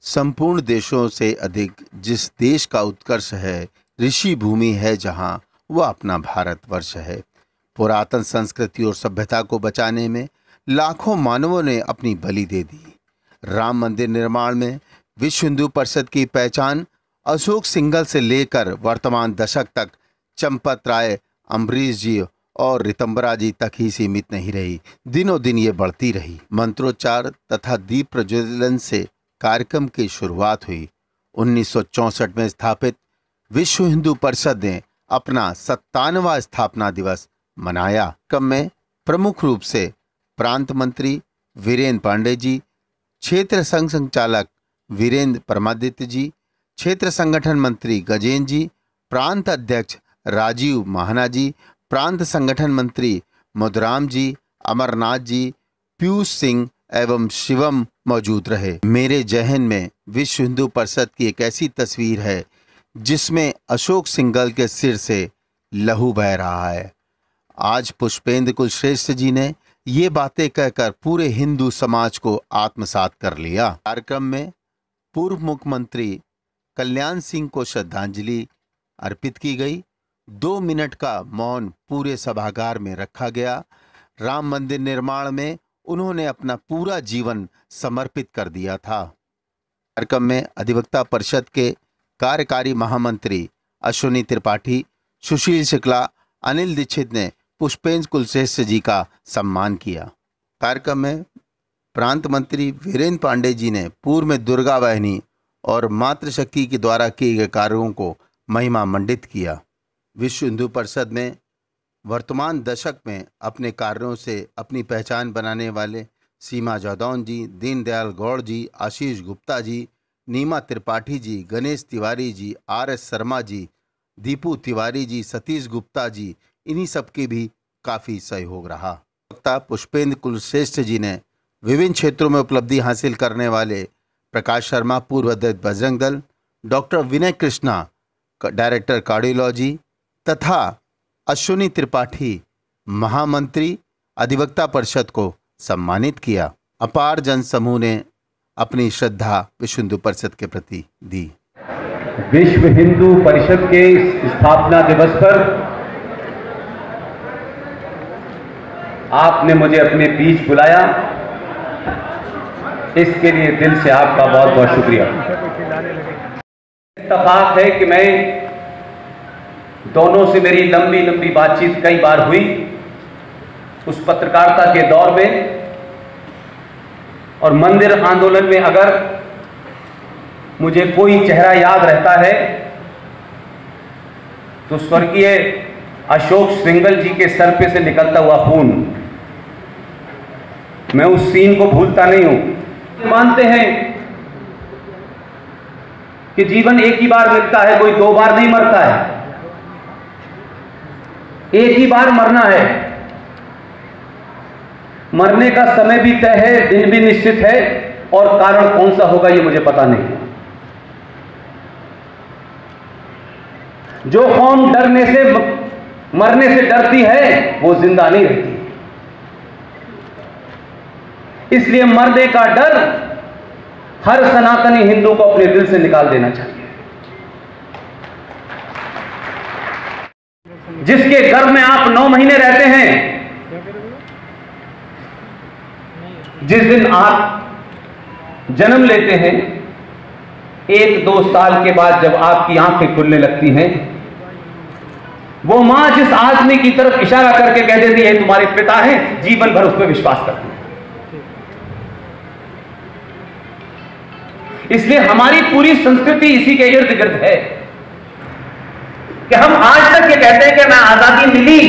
संपूर्ण देशों से अधिक जिस देश का उत्कर्ष है, ऋषि भूमि है जहां, वह अपना भारतवर्ष है। पुरातन संस्कृति और सभ्यता को बचाने में लाखों मानवों ने अपनी बलि दे दी। राम मंदिर निर्माण में विश्व हिंदू परिषद की पहचान अशोक सिंघल से लेकर वर्तमान दशक तक चंपत राय, अम्बरीश जी और रितंबरा जी तक ही सीमित नहीं रही। दिनों दिन ये बढ़ती रही। मंत्रोच्चार तथा दीप प्रज्वलन से कार्यक्रम की शुरुआत हुई। 1964 में स्थापित विश्व हिंदू परिषद ने अपना 57वां स्थापना दिवस मनाया। कार्यक्रम में प्रमुख रूप से प्रांत मंत्री वीरेंद्र पांडे जी, क्षेत्र संघ संचालक वीरेंद्र परमादित्य जी, क्षेत्र संगठन मंत्री गजेंद्र जी, प्रांत अध्यक्ष राजीव महाना जी, प्रांत संगठन मंत्री मधुराम जी, अमरनाथ जी, पीयूष सिंह एवं शिवम मौजूद रहे। मेरे जहन में विश्व हिंदू परिषद की एक ऐसी तस्वीर है जिसमें अशोक सिंघल के सिर से लहू बह रहा है। आज पुष्पेंद्र कुलश्रेष्ठ जी ने ये बातें कहकर पूरे हिंदू समाज को आत्मसात कर लिया। कार्यक्रम में पूर्व मुख्यमंत्री कल्याण सिंह को श्रद्धांजलि अर्पित की गई। 2 मिनट का मौन पूरे सभागार में रखा गया। राम मंदिर निर्माण में उन्होंने अपना पूरा जीवन समर्पित कर दिया था। कार्यक्रम में अधिवक्ता परिषद के कार्यकारी महामंत्री अश्विनी त्रिपाठी, सुशील शुक्ला, अनिल दीक्षित ने पुष्पेंद्र कुलश्रेष्ठ जी का सम्मान किया। कार्यक्रम में प्रांत मंत्री वीरेंद्र पांडे जी ने पूर्व में दुर्गा वाहिनी और मातृशक्ति के द्वारा किए गए कार्यों को महिमा मंडित किया। विश्व हिंदू परिषद में वर्तमान दशक में अपने कार्यों से अपनी पहचान बनाने वाले सीमा जादौन जी, दीनदयाल गौड़ जी, आशीष गुप्ता जी, नीमा त्रिपाठी जी, गणेश तिवारी जी, RS शर्मा जी, दीपू तिवारी जी, सतीश गुप्ता जी, इन्हीं सब के भी काफ़ी सहयोग रहा। वक्ता पुष्पेंद्र कुलश्रेष्ठ जी ने विभिन्न क्षेत्रों में उपलब्धि हासिल करने वाले प्रकाश शर्मा, पूर्व अध्यक्ष बजरंग दल, डॉक्टर विनय कृष्णा, डायरेक्टर कार्डियोलॉजी, तथा अश्विनी त्रिपाठी, महामंत्री अधिवक्ता परिषद को सम्मानित किया। अपार जन समूह ने अपनी श्रद्धा विश्व हिंदू परिषद के प्रति दी। विश्व हिंदू परिषद के स्थापना दिवस पर आपने मुझे अपने बीच बुलाया, इसके लिए दिल से आपका बहुत बहुत शुक्रिया। इत्तेफाक है कि मैं दोनों से मेरी लंबी लंबी बातचीत कई बार हुई उस पत्रकारिता के दौर में, और मंदिर आंदोलन में अगर मुझे कोई चेहरा याद रहता है तो स्वर्गीय अशोक सिंघल जी के सर पे से निकलता हुआ खून, मैं उस सीन को भूलता नहीं हूं। मानते हैं कि जीवन एक ही बार मिलता है, कोई 2 बार नहीं मरता है, एक ही बार मरना है। मरने का समय भी तय है, दिन भी निश्चित है, और कारण कौन सा होगा ये मुझे पता नहीं। जो कौम डरने से, मरने से डरती है वो जिंदा नहीं रहती। इसलिए मरने का डर हर सनातनी हिंदू को अपने दिल से निकाल देना चाहिए। जिसके गर्भ में आप 9 महीने रहते हैं, जिस दिन आप जन्म लेते हैं, 1-2 साल के बाद जब आपकी आंखें खुलने लगती हैं, वो मां जिस आदमी की तरफ इशारा करके कह देती है तुम्हारे पिता हैं, जीवन भर उस पर विश्वास करती है। इसलिए हमारी पूरी संस्कृति इसी के इर्द गिर्द है कि हम आज तक ये कहते हैं कि ना आजादी मिली,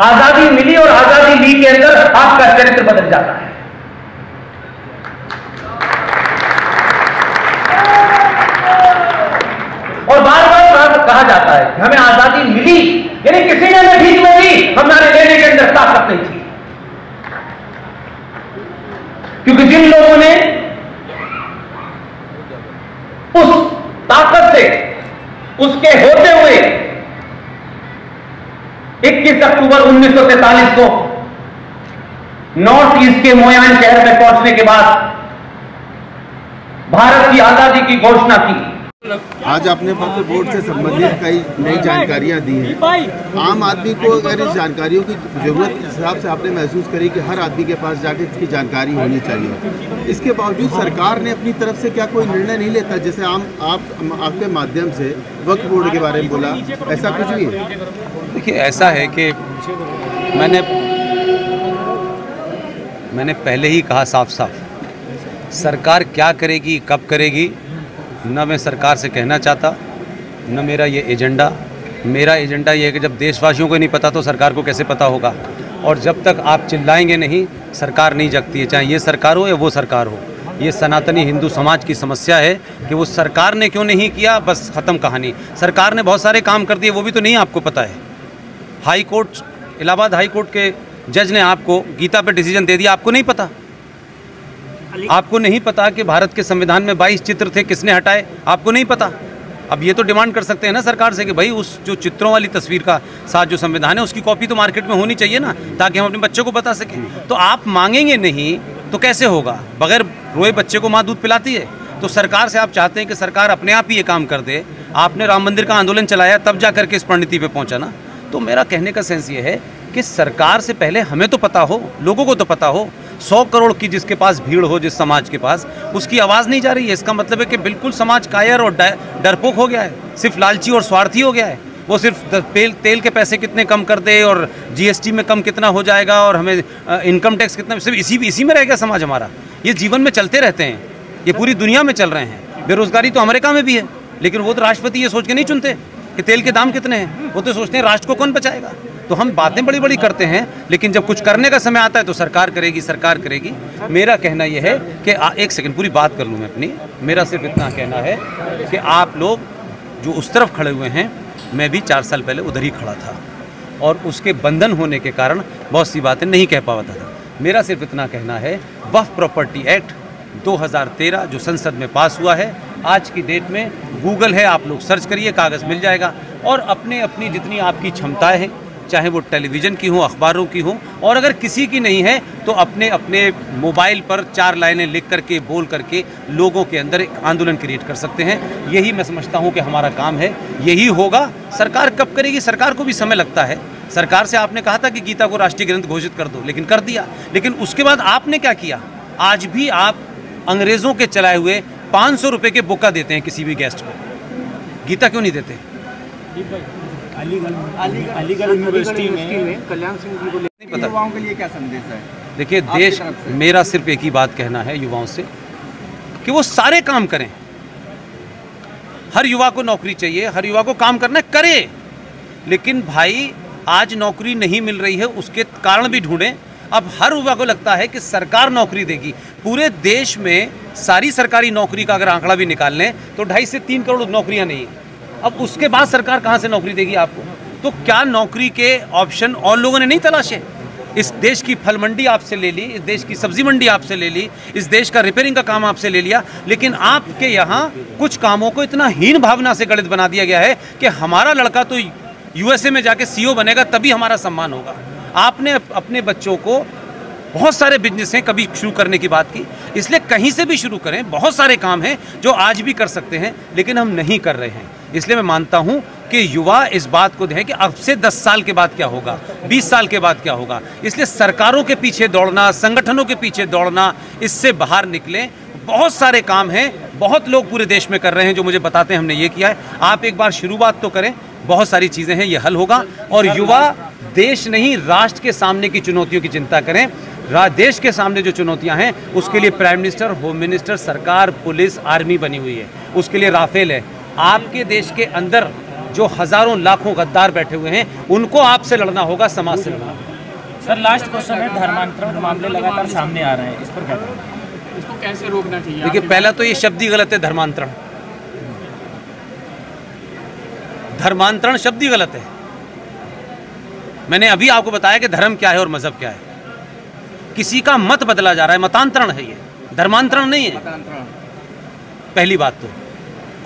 आजादी मिली, और आजादी ली के अंदर आपका चरित्र बदल जाता है। और बार बार कहा जाता है कि हमें आजादी मिली, यानी किसी ने हमें भीख में दी, हमारे लेने के अंदर ताकत नहीं थी। क्योंकि जिन लोगों ने उस ताकत से, उसके होते हुए 21 अक्टूबर 1943 को नॉर्थ ईस्ट के मोयान शहर में पहुंचने के बाद भारत की आजादी की घोषणा की। आज आपने वक्फ बोर्ड से संबंधित कई नई जानकारियां दी हैं। आम आदमी को अगर इस जानकारियों की जरूरत के हिसाब से आपने महसूस करी कि हर आदमी के पास जाके इसकी जानकारी होनी चाहिए, इसके बावजूद सरकार ने अपनी तरफ से क्या कोई निर्णय नहीं लेता? जैसे आपके माध्यम से वक्फ बोर्ड के बारे में बोला, ऐसा कुछ भी है? देखिए, ऐसा है कि मैंने पहले ही कहा साफ साफ, सरकार क्या करेगी, कब करेगी, न मैं सरकार से कहना चाहता, न मेरा ये एजेंडा। मेरा एजेंडा ये है कि जब देशवासियों को नहीं पता तो सरकार को कैसे पता होगा। और जब तक आप चिल्लाएंगे नहीं, सरकार नहीं जगती है, चाहे ये सरकार हो या वो सरकार हो। ये सनातनी हिंदू समाज की समस्या है कि वो सरकार ने क्यों नहीं किया, बस ख़त्म कहानी। सरकार ने बहुत सारे काम कर दिए, वो भी तो नहीं आपको पता है। High court, Allahabad high court के जज ने आपको गीता पे डिसीजन दे दिया, आपको नहीं पता। आपको नहीं पता कि भारत के संविधान में 22 चित्र थे, किसने हटाए, आपको नहीं पता। अब ये तो डिमांड कर सकते हैं ना सरकार से कि भाई उस जो चित्रों वाली तस्वीर का साथ जो संविधान है उसकी कॉपी तो मार्केट में होनी चाहिए ना, ताकि हम अपने बच्चों को बता सकें। तो आप मांगेंगे नहीं तो कैसे होगा? बगैर रोए बच्चे को माँ दूध पिलाती है। तो सरकार से आप चाहते हैं कि सरकार अपने आप ही ये काम कर दे। आपने राम मंदिर का आंदोलन चलाया, तब जा करके इस परिणति पे पहुंचा ना। तो मेरा कहने का सेंस ये है कि सरकार से पहले हमें तो पता हो, लोगों को तो पता हो। 100 करोड़ की जिसके पास भीड़ हो, जिस समाज के पास, उसकी आवाज़ नहीं जा रही है। इसका मतलब है कि बिल्कुल समाज कायर और डरपोक हो गया है, सिर्फ लालची और स्वार्थी हो गया है। वो सिर्फ तेल के पैसे कितने कम कर दे और जीएसटी में कम कितना हो जाएगा और हमें इनकम टैक्स कितना, सिर्फ इसी में रह गया समाज हमारा। ये जीवन में चलते रहते हैं, ये पूरी दुनिया में चल रहे हैं। बेरोजगारी तो अमेरिका में भी है, लेकिन वो तो राष्ट्रपति ये सोच के नहीं चुनते कि तेल के दाम कितने हैं, वो तो सोचते हैं राष्ट्र को कौन बचाएगा। तो हम बातें बड़ी बड़ी करते हैं, लेकिन जब कुछ करने का समय आता है तो सरकार करेगी, सरकार करेगी। मेरा कहना यह है कि एक सेकंड पूरी बात कर लूँ मैं अपनी। मेरा सिर्फ इतना कहना है कि आप लोग जो उस तरफ खड़े हुए हैं, मैं भी 4 साल पहले उधर ही खड़ा था और उसके बंधन होने के कारण बहुत सी बातें नहीं कह पाता था। मेरा सिर्फ इतना कहना है, वक्फ प्रॉपर्टी एक्ट 2013 जो संसद में पास हुआ है, आज की डेट में गूगल है, आप लोग सर्च करिए, कागज़ मिल जाएगा। और अपनी जितनी आपकी क्षमताएं हैं, चाहे वो टेलीविज़न की हो, अखबारों की हो, और अगर किसी की नहीं है तो अपने मोबाइल पर 4 लाइनें लिख करके, बोल करके लोगों के अंदर एक आंदोलन क्रिएट कर सकते हैं। यही मैं समझता हूं कि हमारा काम है, यही होगा। सरकार कब करेगी? सरकार को भी समय लगता है। सरकार से आपने कहा था कि गीता को राष्ट्रीय ग्रंथ घोषित कर दो, लेकिन कर दिया। लेकिन उसके बाद आपने क्या किया? आज भी आप अंग्रेज़ों के चलाए हुए 500 रुपये के बुक्का देते हैं किसी भी गेस्ट को, गीता क्यों नहीं देते? अलीगढ़ यूनिवर्सिटी में कल्याण सिंह जी को नहीं पता। युवाओं के लिए क्या संदेश है? देखिए, देश, मेरा सिर्फ एक ही बात कहना है युवाओं से कि वो सारे काम करें। हर युवा को नौकरी चाहिए, हर युवा को काम करना करे, लेकिन भाई आज नौकरी नहीं मिल रही है, उसके कारण भी ढूंढें। अब हर युवा को लगता है कि सरकार नौकरी देगी। पूरे देश में सारी सरकारी नौकरी का अगर आंकड़ा भी निकाल लें तो 2.5 से 3 करोड़ नौकरियां नहीं है। अब उसके बाद सरकार कहाँ से नौकरी देगी आपको? तो क्या नौकरी के ऑप्शन और लोगों ने नहीं तलाशे? इस देश की फल मंडी आपसे ले ली, इस देश की सब्जी मंडी आपसे ले ली, इस देश का रिपेयरिंग का काम आपसे ले लिया, लेकिन आपके यहाँ कुछ कामों को इतना हीन भावना से गणित बना दिया गया है कि हमारा लड़का तो यूएसए में जाके सीईओ बनेगा तभी हमारा सम्मान होगा। आपने अपने बच्चों को, बहुत सारे बिजनेस हैं, कभी शुरू करने की बात की, इसलिए कहीं से भी शुरू करें। बहुत सारे काम हैं जो आज भी कर सकते हैं, लेकिन हम नहीं कर रहे हैं। इसलिए मैं मानता हूं कि युवा इस बात को देखें कि अब से 10 साल के बाद क्या होगा, 20 साल के बाद क्या होगा। इसलिए सरकारों के पीछे दौड़ना, संगठनों के पीछे दौड़ना, इससे बाहर निकलें। बहुत सारे काम हैं, बहुत लोग पूरे देश में कर रहे हैं जो मुझे बताते हैं हमने ये किया है। आप एक बार शुरुआत तो करें, बहुत सारी चीज़ें हैं, ये हल होगा। और युवा देश नहीं, राष्ट्र के सामने की चुनौतियों की चिंता करें। देश के सामने जो चुनौतियां हैं उसके लिए प्राइम मिनिस्टर, होम मिनिस्टर, सरकार, पुलिस, आर्मी बनी हुई है। उसके लिए राफेल है। आपके देश के अंदर जो हजारों लाखों गद्दार बैठे हुए हैं, उनको आपसे लड़ना होगा, समाज से लड़ना होगा। सर, लास्ट क्वेश्चन है, धर्मांतरण के मामले लगातार सामने आ रहे हैं, इस पर क्या कहें? इसको कैसे रोकना चाहिए? देखिए, पहला तो ये शब्द ही गलत है, धर्मांतरण। धर्मांतरण शब्द ही गलत है। मैंने अभी आपको बताया कि धर्म क्या है और मजहब क्या है। किसी का मत बदला जा रहा है, मतांतरण है ये, धर्मांतरण नहीं है। पहली बात तो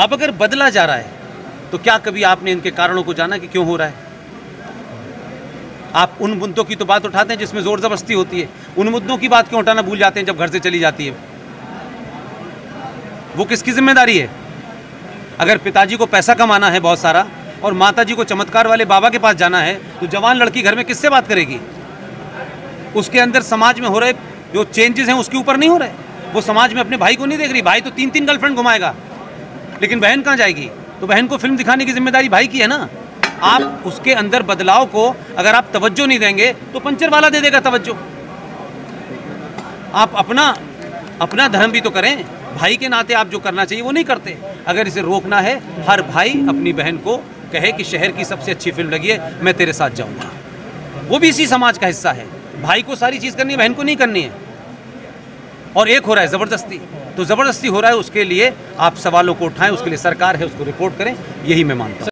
अब अगर बदला जा रहा है तो क्या कभी आपने इनके कारणों को जाना कि क्यों हो रहा है? आप उन मुद्दों की तो बात उठाते हैं जिसमें जोर जबरदस्ती होती है, उन मुद्दों की बात क्यों उठाना भूल जाते हैं जब घर से चली जाती है? वो किसकी जिम्मेदारी है? अगर पिताजी को पैसा कमाना है बहुत सारा और माताजी को चमत्कार वाले बाबा के पास जाना है, तो जवान लड़की घर में किससे बात करेगी? उसके अंदर समाज में हो रहे जो चेंजेस हैं उसके ऊपर नहीं हो रहे। वो समाज में अपने भाई को नहीं देख रही। भाई तो 3-3 गर्लफ्रेंड घुमाएगा, लेकिन बहन कहाँ जाएगी? तो बहन को फिल्म दिखाने की जिम्मेदारी भाई की है ना। आप उसके अंदर बदलाव को अगर आप तवज्जो नहीं देंगे तो पंचर वाला दे देगा तवज्जो। आप अपना धर्म भी तो करें। भाई के नाते आप जो करना चाहिए वो नहीं करते। अगर इसे रोकना है, हर भाई अपनी बहन को कहे कि शहर की सबसे अच्छी फिल्म लगी है, मैं तेरे साथ जाऊंगा। वो भी इसी समाज का हिस्सा है। भाई को सारी चीज़ करनी है, बहन को नहीं करनी है। और एक हो रहा है ज़बरदस्ती, तो ज़बरदस्ती हो रहा है, उसके लिए आप सवालों को उठाएं, उसके लिए सरकार है, उसको रिपोर्ट करें, यही मैं मानता हूँ।